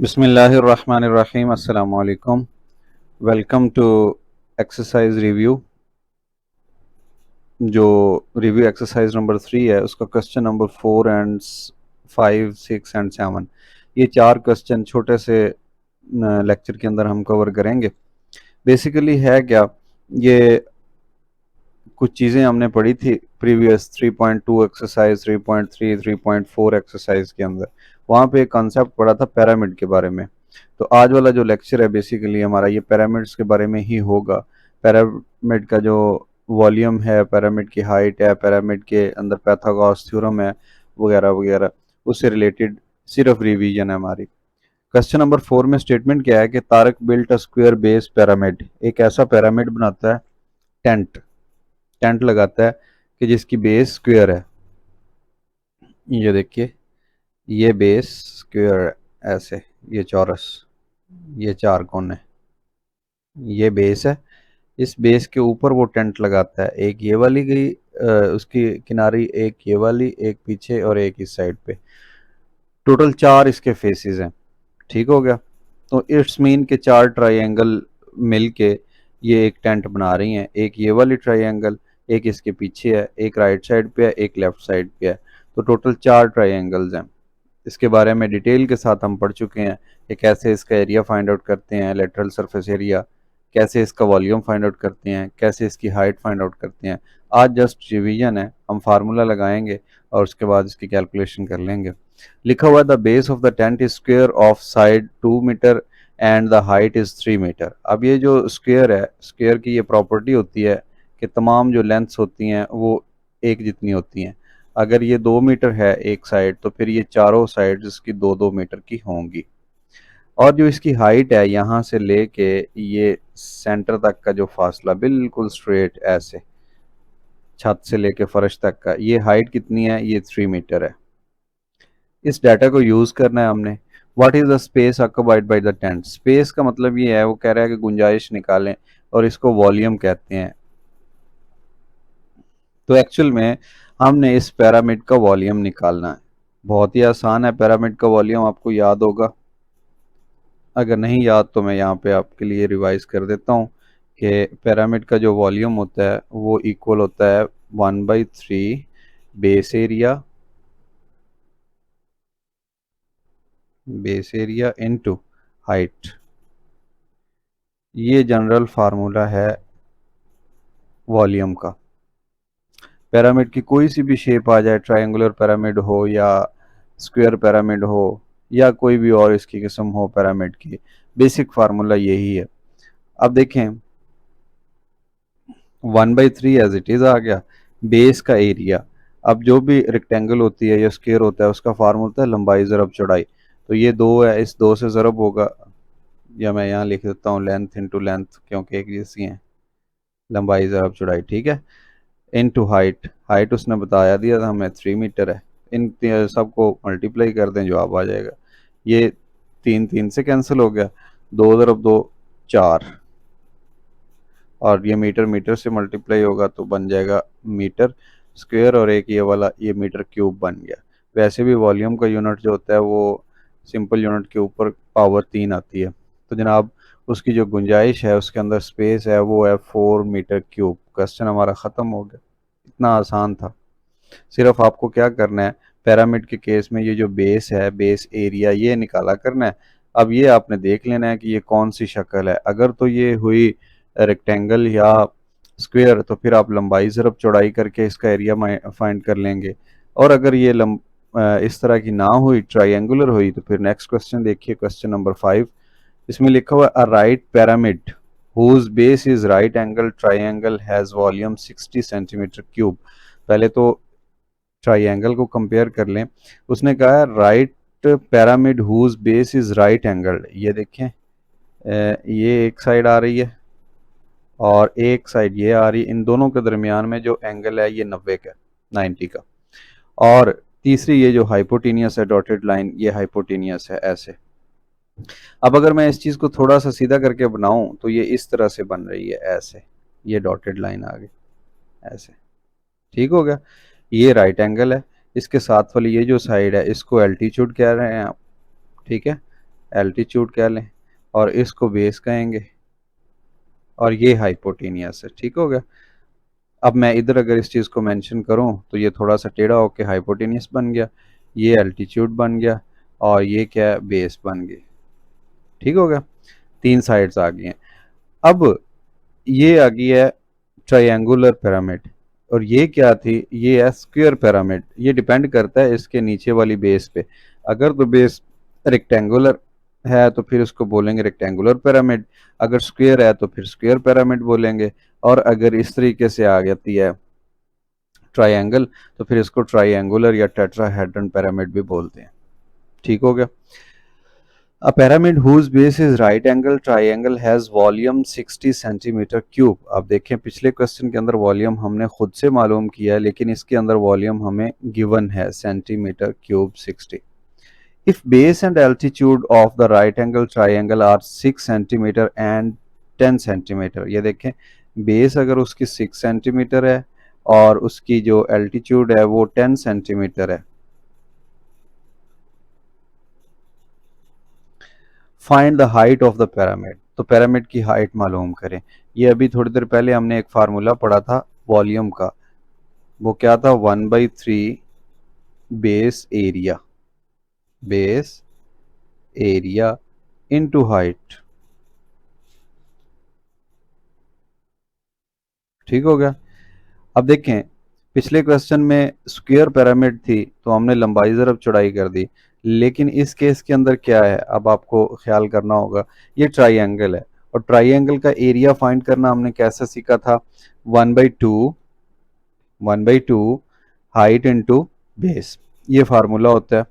बिस्मिल्लाहिर्रहमानिर्रहीम अस्सलाम वालेकुम। Welcome to exercise review. जो रिव्यू एक्सरसाइज नंबर 3 है उसका क्वेश्चन नंबर 4 एंड 5, 6 एंड 7, ये 4 क्वेश्चन छोटे से लेक्चर के अंदर हम कवर करेंगे। बेसिकली है क्या, ये कुछ चीज़ें हमने पढ़ी थी प्रीवियस 3.2 एक्सरसाइज, 3.3, 3.4 एक्सरसाइज के अंदर। वहाँ पे एक कॉन्सेप्ट पढ़ा था पिरामिड के बारे में। तो आज वाला जो लेक्चर है बेसिकली हमारा ये पिरामिड्स के बारे में ही होगा। पिरामिड का जो वॉल्यूम है, पिरामिड की हाइट है, पिरामिड के अंदर पैथागोरस थ्योरम है, वगैरह वगैरह, उससे रिलेटेड सिर्फ रिवीजन है हमारी। क्वेश्चन नंबर 4 में स्टेटमेंट क्या है कि Tarak built a square base pyramid, एक ऐसा पिरामिड बनाता है, टेंट टेंट लगाता है कि जिसकी बेस स्क्वायर है। ये देखिए, ये बेस स्क्वायर है, ऐसे ये चौरस, ये चार कोने, ये बेस है। इस बेस के ऊपर वो टेंट लगाता है। एक ये वाली गई, उसकी किनारी, एक ये वाली, एक पीछे और एक इस साइड पे। टोटल 4 इसके फेसेस हैं। ठीक हो गया। तो इट्स मीन के 4 ट्राइंगल मिलके ये एक टेंट बना रही हैं। एक ये वाली ट्राइंगल, एक इसके पीछे है, एक राइट साइड पे है, एक लेफ्ट साइड पे है। तो टोटल 4 ट्राइंगल्स हैं। इसके बारे में डिटेल के साथ हम पढ़ चुके हैं कि कैसे इसका एरिया फाइंड आउट करते हैं, लेटरल सरफेस एरिया, कैसे इसका वॉल्यूम फाइंड आउट करते हैं, कैसे इसकी हाइट फाइंड आउट करते हैं। आज जस्ट रिवीजन है, हम फार्मूला लगाएंगे और उसके बाद इसकी कैलकुलेशन कर लेंगे। लिखा हुआ है the base of the tent is square of side 2 metre and the height is 3 metre. अब ये जो स्क्वायर है, स्क्वायर की ये प्रॉपर्टी होती है कि तमाम जो लेंथ्स होती हैं वो एक जितनी होती हैं। अगर ये 2 मीटर है एक साइड, तो फिर ये चारों साइड इसकी 2-2 मीटर की होंगी। और जो इसकी हाइट है, यहाँ से लेके ये सेंटर तक का जो फासला बिल्कुल स्ट्रेट ऐसे छत से लेके फर्श तक का, ये हाइट कितनी है, ये 3 मीटर है। इस डाटा को यूज करना है हमने। What is the space occupied by the tent. Space का मतलब ये है, वो कह रहा है कि गुंजाइश निकालें, और इसको वॉल्यूम कहते हैं। तो एक्चुअल में हमने इस पिरामिड का वॉल्यूम निकालना है। बहुत ही आसान है, पिरामिड का वॉल्यूम आपको याद होगा। अगर नहीं याद तो मैं यहाँ पे आपके लिए रिवाइज कर देता हूँ कि पिरामिड का जो वॉल्यूम होता है वो इक्वल होता है 1/3 बेस एरिया इनटू हाइट। ये जनरल फार्मूला है वॉल्यूम का। पिरामिड की कोई सी भी शेप आ जाए, ट्रायंगुलर पिरामिड हो या स्क्वायर पिरामिड हो या कोई भी और इसकी किस्म हो पिरामिड की, बेसिक फार्मूला यही है। अब देखें, 1/3 एज इट इज आ गया, बेस का एरिया। अब जो भी रेक्टेंगल होती है या स्क्वायर होता है उसका फार्मूला होता है लंबाई ज़रब चौड़ाई। तो ये 2 है, इस 2 से ज़रब होगा, या मैं यहाँ लिख देता हूँ लेंथ इंटू लेंथ, क्योंकि एक जैसी हैं, लंबाई ज़रब चौड़ाई, ठीक है। इनटू हाइट, हाइट उसने बताया दिया था हमें 3 मीटर है। इन सबको मल्टीप्लाई कर दें, जवाब आ जाएगा। ये 3 3 से कैंसिल हो गया, 2 ज़रब 2 4, और ये मीटर मीटर से मल्टीप्लाई होगा तो बन जाएगा मीटर स्क्वायर, और एक ये वाला ये मीटर क्यूब बन गया। वैसे भी वॉल्यूम का यूनिट जो होता है वो सिंपल यूनिट के ऊपर पावर 3 आती है। तो जनाब, उसकी जो गुंजाइश है, उसके अंदर स्पेस है, वो है 4 मीटर क्यूब। क्वेश्चन हमारा ख़त्म हो गया। इतना आसान था। सिर्फ आपको क्या करना है, पिरामिड के केस में ये जो बेस है, बेस एरिया, ये निकाला करना है। अब ये आपने देख लेना है कि ये कौन सी शक्ल है। अगर तो ये हुई रेक्टेंगल या स्क्वायर, तो फिर आप लंबाई ज़रब चौड़ाई करके इसका एरिया फाइंड कर लेंगे। और अगर ये इस तरह की ना हुई, ट्राइंगुलर हुई, तो फिर नेक्स्ट क्वेश्चन देखिए, क्वेश्चन नंबर 5। इसमें लिखा हुआ a right pyramid whose base is right angle triangle has volume 60 centimetre cube. पहले तो ट्राइंगल को कंपेयर कर लें। उसने कहा है right pyramid whose base is right angle. ये देखें, ये एक साइड आ रही है और एक साइड ये आ रही है। इन दोनों के दरमियान में जो एंगल है ये 90 का, 90 का। और तीसरी ये जो हाइपोटेनियस है डॉटेड लाइन, ये हाइपोटेनियस है ऐसे। अब अगर मैं इस चीज़ को थोड़ा सा सीधा करके बनाऊं तो ये इस तरह से बन रही है ऐसे, ये डॉटेड लाइन आ गई ऐसे। ठीक हो गया। ये राइट एंगल है। इसके साथ वाली ये जो साइड है इसको एल्टीट्यूड कह रहे हैं आप, ठीक है। एल्टीट्यूड कह लें, और इसको बेस कहेंगे, और ये हाइपोटेनियस है। ठीक हो गया। अब मैं इधर अगर इस चीज़ को मेंशन करूं तो ये थोड़ा सा टेढ़ा होके हाइपोटेनियस बन गया, ये एल्टीट्यूड बन गया, और ये क्या है, बेस बन गई। ठीक हो गया, तीन साइड्स आ गई हैं। अब ये आ गई है ट्रायंगुलर पिरामिड, और ये क्या थी, ये है स्क्वायर पिरामिड। ये डिपेंड करता है इसके नीचे वाली बेस पे। अगर तो बेस रेक्टेंगुलर है तो फिर उसको बोलेंगे रेक्टेंगुलर पिरामिड, अगर स्क्वायर है तो फिर स्क्वायर पिरामिड बोलेंगे, और अगर इस तरीके से आ जाती है ट्रायंगल तो फिर इसको ट्रायंगुलर या टेट्राहेड्रन पिरामिड भी बोलते हैं। ठीक हो गया। A pyramid whose base is right angle triangle has volume 60 centimetre cube. अब देखें पिछले क्वेश्चन के अंदर वॉल्यूम हमने खुद से मालूम किया है, लेकिन इसके अंदर वॉल्यूम हमें गिवन है centimetre cube 60। If base and altitude of the right angle triangle are 6 centimetre and 10 centimetre, ये देखें बेस अगर उसकी 6 सेंटीमीटर है और उसकी जो एल्टीट्यूड है वो 10 सेंटीमीटर है, find the height of the pyramid. तो पिरामिड की हाइट मालूम करें। ये अभी थोड़ी देर पहले हमने एक फार्मूला पढ़ा था वॉल्यूम का, वो क्या था, 1/3 base area, base area into height. ठीक हो गया। अब देखें पिछले क्वेश्चन में स्क्वायर पिरामिड थी तो हमने लंबाई ज़रब चौड़ाई कर दी, लेकिन इस केस के अंदर क्या है, अब आपको ख्याल करना होगा, ये ट्राइंगल है, और ट्राइंगल का एरिया फाइंड करना हमने कैसे सीखा था, 1/2 हाइट इंटू बेस, ये फार्मूला होता है।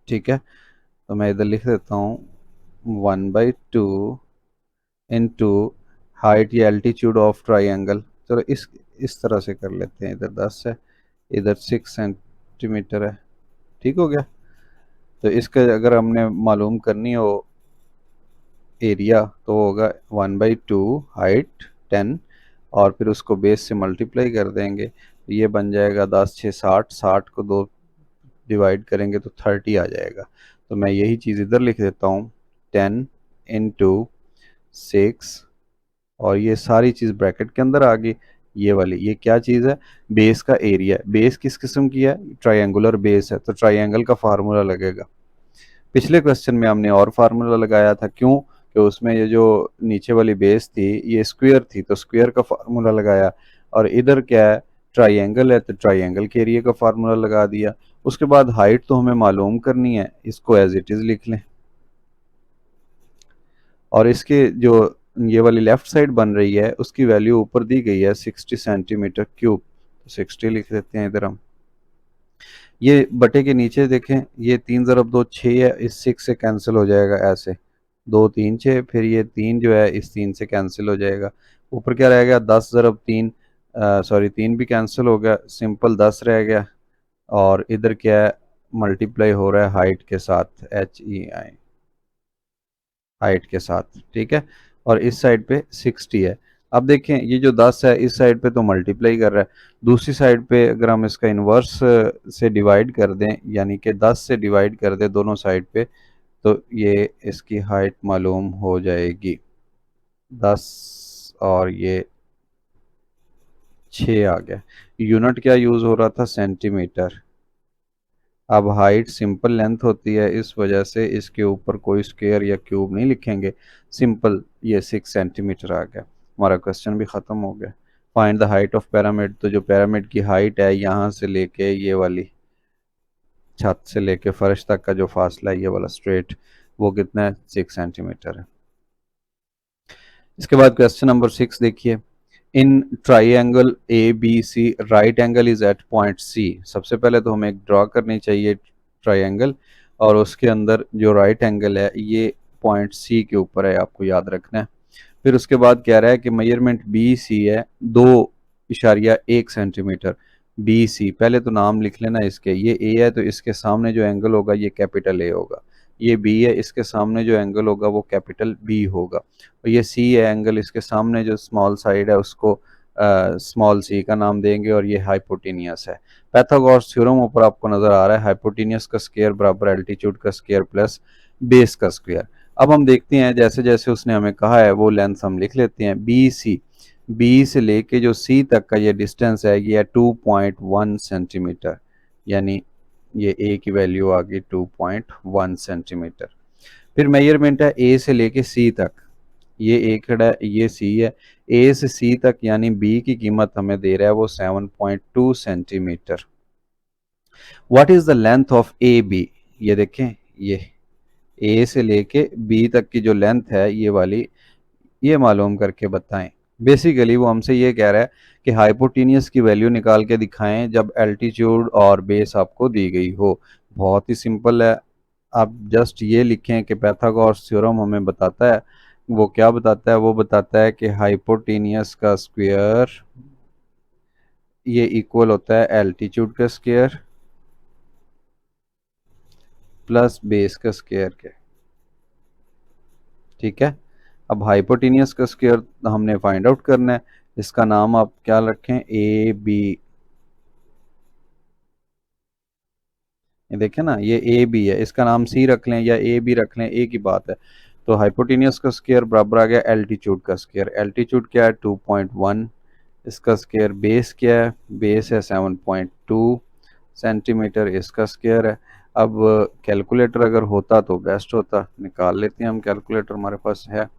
ठीक है, तो मैं इधर लिख देता हूँ 1/2 इंटू हाइट या एल्टीट्यूड ऑफ ट्राइंगल। चलो इस तरह से कर लेते हैं, इधर 10 है, इधर 6 सेंटीमीटर है। ठीक हो गया। तो इसका अगर हमने मालूम करनी हो एरिया तो होगा 1/2 हाइट 10, और फिर उसको बेस से मल्टीप्लाई कर देंगे, तो ये बन जाएगा 10 6 60, 60 को 2 डिवाइड करेंगे तो 30 आ जाएगा। तो मैं यही चीज़ इधर लिख देता हूँ 10 इंटू 6, और ये सारी चीज़ ब्रैकेट के अंदर आ गई। ये वाली ये क्या चीज़ है, बेस का एरिया है। बेस किस किस्म की है, ट्रायंगुलर बेस है, तो ट्रायंगल का फार्मूला लगेगा। पिछले क्वेश्चन में हमने और फार्मूला लगाया था, क्यों कि उसमें ये जो नीचे वाली बेस थी ये स्क्वायर थी, तो स्क्वायर का फार्मूला लगाया, और इधर क्या है, ट्रायंगल है, तो ट्रायंगल के एरिया का फार्मूला लगा दिया। उसके बाद हाइट तो हमें मालूम करनी है, इसको एज इट इज़ लिख लें, और इसके जो ये वाली लेफ्ट साइड बन रही है उसकी वैल्यू ऊपर दी गई है 60 सेंटीमीटर क्यूब, तो 60 लिख देते हैं इधर हम। ये बटे के नीचे देखें, ये 3 ज़रब 2 6 है, इस 6 से कैंसिल हो जाएगा ऐसे, 2 3 6, फिर ये 3 जो है इस 3 से कैंसिल हो जाएगा। ऊपर क्या रह गया, 10 ज़रब 3, सॉरी 3 भी कैंसिल हो गया, सिंपल 10 रह गया, और इधर क्या है, मल्टीप्लाई हो रहा है हाइट के साथ, HEI हाइट के साथ। ठीक है, और इस साइड पे 60 है। अब देखें ये जो 10 है इस साइड पे तो मल्टीप्लाई कर रहा है, दूसरी साइड पे अगर हम इसका इन्वर्स से डिवाइड कर दें, यानी कि 10 से डिवाइड कर दें दोनों साइड पे, तो ये इसकी हाइट मालूम हो जाएगी 10, और ये 6 आ गया। यूनिट क्या यूज़ हो रहा था, सेंटीमीटर। अब हाइट सिंपल लेंथ होती है, इस वजह से इसके ऊपर कोई स्क्वायर या क्यूब नहीं लिखेंगे, सिंपल ये 6 सेंटीमीटर आ गया। हमारा क्वेश्चन भी ख़त्म हो गया। Find the height of pyramid, तो जो पिरामिड की हाइट है यहाँ से लेके ये वाली छत से लेके फर्श तक का जो फासला है ये वाला स्ट्रेट, वो कितना है, 6 सेंटीमीटर है। इसके बाद क्वेश्चन नंबर 6 देखिए, in triangle A B C right angle is at point C. सबसे पहले तो हमें एक ड्रॉ करनी चाहिए ट्राइंगल, और उसके अंदर जो राइट एंगल है ये पॉइंट सी के ऊपर है, आपको याद रखना है। फिर उसके बाद कह रहा है कि मेजरमेंट बी सी है 2.1 सेंटीमीटर। बी सी पहले तो नाम लिख लेना इसके, ये ए है तो इसके सामने जो एंगल होगा ये कैपिटल ए होगा, ये बी है इसके सामने जो एंगल होगा वो कैपिटल बी होगा, और ये सी है एंगल, इसके सामने जो स्मॉल साइड है उसको स्मॉल सी का नाम देंगे और ये हाइपोटेनियस है। पैथागोरस थ्योरम ऊपर आपको नजर आ रहा है, हाइपोटेनियस का स्क्वायर बराबर एल्टीट्यूड का स्क्वायर प्लस बेस का स्क्वायर। अब हम देखते हैं जैसे जैसे उसने हमें कहा है वो लेंथ हम लिख लेते हैं। बी से लेके जो सी तक का ये डिस्टेंस है ये 2.1 सेंटीमीटर, यानी ये ए की वैल्यू आ गई 2.1 सेंटीमीटर। फिर मेजरमेंट है ए से लेके सी तक, ये ए खड़ा है, ये सी है, ए से सी तक यानी बी की कीमत हमें दे रहा है वो 7.2 centimetre. What is the length of A B, ये देखें, ये ए से लेके बी तक की जो लेंथ है ये वाली, ये मालूम करके बताएं। बेसिकली वो हमसे ये कह रहा है कि हाइपोटेनियस की वैल्यू निकाल के दिखाएं जब एल्टीट्यूड और बेस आपको दी गई हो। बहुत ही सिंपल है, आप जस्ट ये लिखें कि पैथागोरस थ्योरम हमें बताता है, वो क्या बताता है, वो बताता है कि हाइपोटेनियस का स्क्वायर ये इक्वल होता है एल्टीट्यूड का स्क्वायर प्लस बेस का स्क्वायर के। ठीक है, अब हाइपोटेनियस का स्क्वायर हमने फाइंड आउट करना है, इसका नाम आप क्या रखें, ए बी। ये देखें ना, ये ए बी है, इसका नाम सी रख लें या ए बी रख लें, ए की बात है। तो हाइपोटेनियस का स्क्वायर बराबर आ गया एल्टीट्यूड का स्क्वायर। एल्टीट्यूड क्या है 2.1, इसका स्क्वायर बेस क्या है, बेस है 7.2 सेंटीमीटर, इसका स्क्वायर है। अब कैलकुलेटर अगर होता तो बेस्ट होता, निकाल लेते हैं हम, कैलकुलेटर हमारे पास है।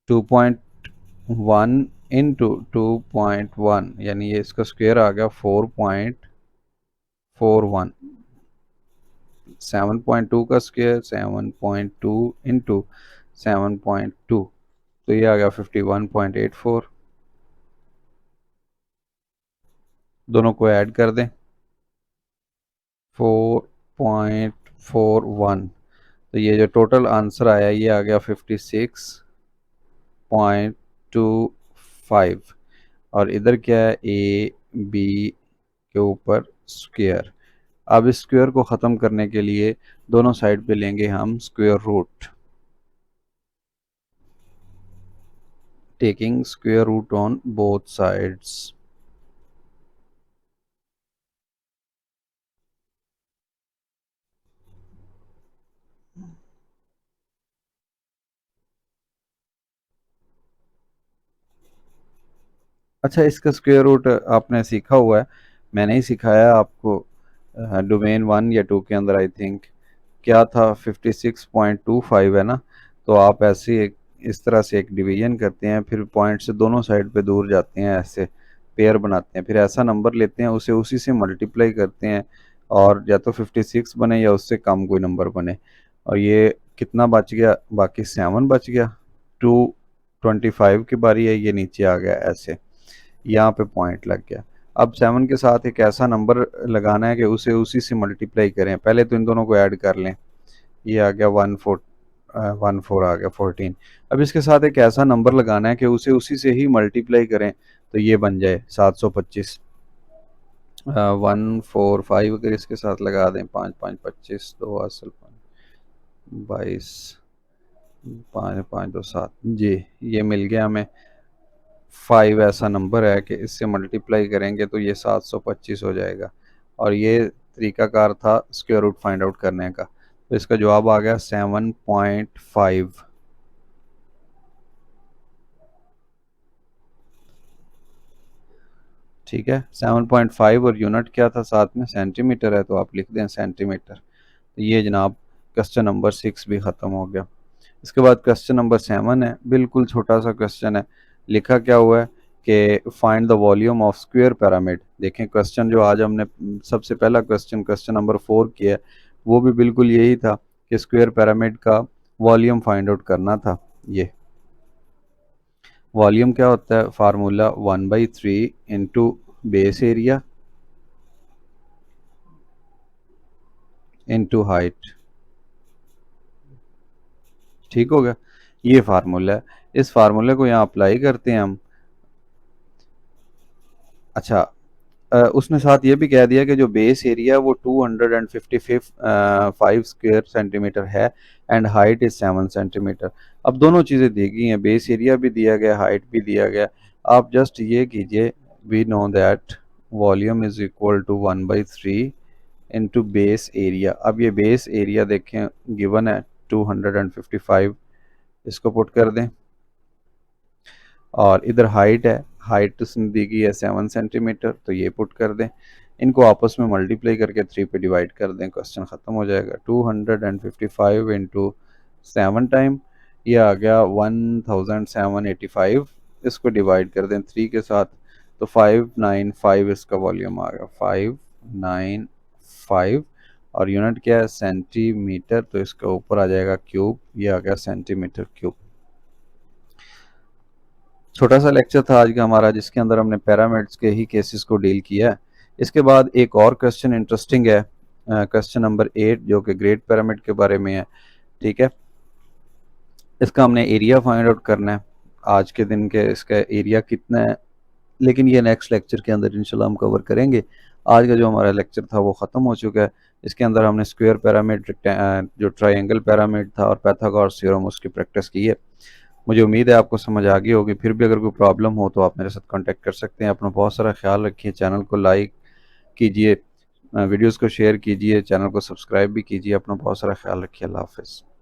टू पॉइंट वन इंटू 2.1 यानी ये इसका स्क्वायर आ गया 4.41। 7.2 का स्क्वायर 7.2 इंटू 7.2, तो ये आ गया 51.84। दोनों को ऐड कर दें 4.41, तो ये जो टोटल आंसर आया ये आ गया 56.25। और इधर क्या है, ए बी के ऊपर स्क्वायर। अब इस स्क्वायर को ख़त्म करने के लिए दोनों साइड पे लेंगे हम square root, taking square root on both sides. अच्छा, इसका स्क्वायर रूट आपने सीखा हुआ है, मैंने ही सिखाया आपको डोमेन 1 या 2 के अंदर, आई थिंक क्या था 56.25 है ना। तो आप ऐसे इस तरह से एक डिवीजन करते हैं, फिर पॉइंट से दोनों साइड पे दूर जाते हैं, ऐसे पेयर बनाते हैं, फिर ऐसा नंबर लेते हैं, उसे उसी से मल्टीप्लाई करते हैं, और या तो 56 बने या उससे कम कोई नंबर बने। और ये कितना बच गया, बाकी 7 बच गया। 225 की बारी है, ये नीचे आ गया ऐसे, यहाँ पे पॉइंट लग गया। अब 7 के साथ एक ऐसा नंबर लगाना है कि उसे उसी से मल्टीप्लाई करें, पहले तो इन दोनों को ऐड कर लें, ये आ गया 1 4 आ गया 14। अब इसके साथ एक ऐसा नंबर लगाना है कि उसे उसी से ही मल्टीप्लाई करें, तो ये बन जाए 725। 145 अगर इसके साथ लगा दें, 5 5 25, 2 असल 22, 5 5 2 7, जी ये मिल गया हमें। 5 ऐसा नंबर है कि इससे मल्टीप्लाई करेंगे तो ये 725 हो जाएगा। और ये तरीकाकार था स्क्वायर रूट फाइंड आउट करने का। तो इसका जवाब आ गया 7.5। ठीक है, 7.5 और यूनिट क्या था साथ में, सेंटीमीटर है, तो आप लिख दें सेंटीमीटर। तो ये जनाब क्वेश्चन नंबर 6 भी ख़त्म हो गया। इसके बाद क्वेश्चन नंबर 7 है, बिल्कुल छोटा सा क्वेश्चन है। लिखा क्या हुआ है कि find the volume of square pyramid. देखें क्वेश्चन जो आज हमने सबसे पहला क्वेश्चन क्वेश्चन नंबर 4 किया है, वो भी बिल्कुल यही था कि स्क्वायर पिरामिड का वॉल्यूम फाइंड आउट करना था। ये वॉल्यूम क्या होता है, formula 1/3 into base area into height. ठीक हो गया, ये फार्मूला है, इस फार्मूले को यहाँ अप्लाई करते हैं हम। अच्छा, उसने साथ ये भी कह दिया कि जो बेस एरिया वो 255 स्क्वायर सेंटीमीटर है एंड हाइट इज 7 सेंटीमीटर। अब दोनों चीज़ें दी गई हैं, बेस एरिया भी दिया गया, हाइट भी दिया गया। आप जस्ट ये कीजिए, we know that volume is equal to 1/3 into base area. अब ये बेस एरिया देखें गिवन है 255, इसको पुट कर दें, और इधर हाइट है, हाइट उसने दी गई है 7 सेंटीमीटर, तो ये पुट कर दें। इनको आपस में मल्टीप्लाई करके 3 पे डिवाइड कर दें, क्वेश्चन ख़त्म हो जाएगा। 255 इंटू 7 टाइम, ये आ गया 1785। इसको डिवाइड कर दें 3 के साथ, तो 595 इसका वॉल्यूम आ गया, 595। और यूनिट क्या है, सेंटीमीटर, तो इसका ऊपर आ जाएगा क्यूब, ये आ गया सेंटीमीटर क्यूब। छोटा सा लेक्चर था आज का हमारा, जिसके अंदर हमने पैरामिड्स के ही केसेस को डील किया है। इसके बाद एक और क्वेश्चन इंटरेस्टिंग है, क्वेश्चन नंबर 8, जो कि ग्रेट पिरामिड के बारे में है। ठीक है, इसका हमने एरिया फाइंड आउट करना है। आज के दिन के इसका एरिया कितना है, लेकिन ये नेक्स्ट लेक्चर के अंदर इंशाल्लाह हम कवर करेंगे। आज का जो हमारा लेक्चर था वो ख़त्म हो चुका है। इसके अंदर हमने स्क्वायर पिरामिड, जो ट्रायंगल पिरामिड था, और पाइथागोरस थ्योरम, उसकी प्रैक्टिस की है। मुझे उम्मीद है आपको समझ आ गई होगी। फिर भी अगर कोई प्रॉब्लम हो तो आप मेरे साथ कांटेक्ट कर सकते हैं। अपना बहुत सारा ख्याल रखिए, चैनल को लाइक कीजिए, वीडियोस को शेयर कीजिए, चैनल को सब्सक्राइब भी कीजिए। अपना बहुत सारा ख्याल रखिए। अल्लाह हाफ़िज़।